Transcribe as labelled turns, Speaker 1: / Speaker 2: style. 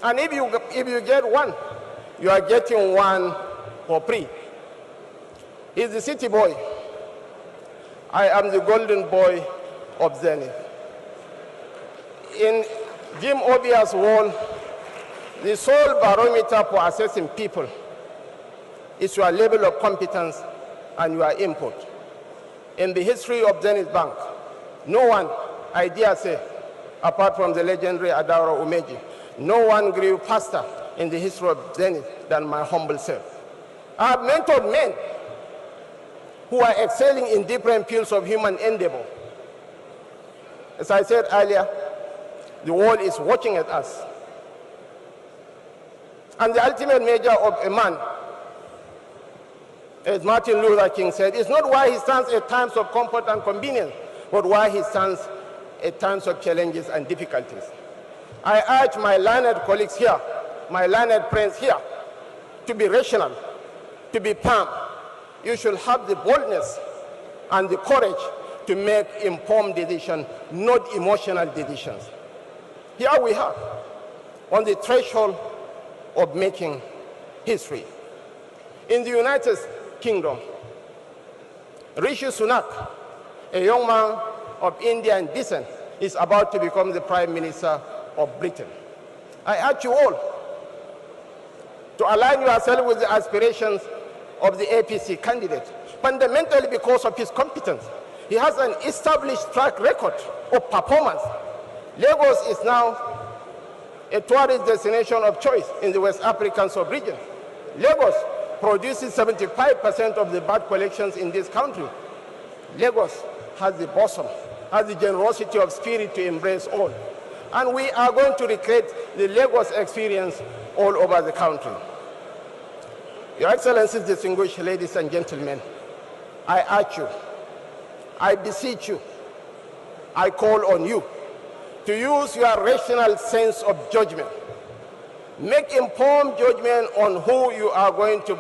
Speaker 1: And if you get one, you are getting one for free. He's the city boy. I am the golden boy of Zenith. In Jim Obia's wall, the sole barometer for assessing people is your level of competence and your input. In the history of Zenith Bank, no one, I dare say, apart from the legendary Adara Umeji, no one grew faster in the history of Zenith than my humble self. I have mentored men who are excelling in different fields of human endeavor. As I said earlier, the world is watching at us. And the ultimate measure of a man, as Martin Luther King said, is not why he stands at times of comfort and convenience, but why he stands at times of challenges and difficulties. I urge my learned colleagues here, my learned friends here, to be rational, to be firm. You should have the boldness and the courage to make informed decisions, not emotional decisions. Here we are, on the threshold of making history. In the United Kingdom, Rishi Sunak, a young man of Indian descent, is about to become the Prime Minister of Britain. I urge you all to align yourself with the aspirations of the APC candidate, fundamentally because of his competence. He has an established track record of performance. Lagos is now a tourist destination of choice in the West African sub-region. Lagos produces 75% of the bird collections in this country. Lagos has the bosom, has the generosity of spirit to embrace all. And we are going to recreate the Lagos experience all over the country. Your Excellencies, distinguished ladies and gentlemen, I urge you, I beseech you, I call on you to use your rational sense of judgment. Make informed judgment on who you are going to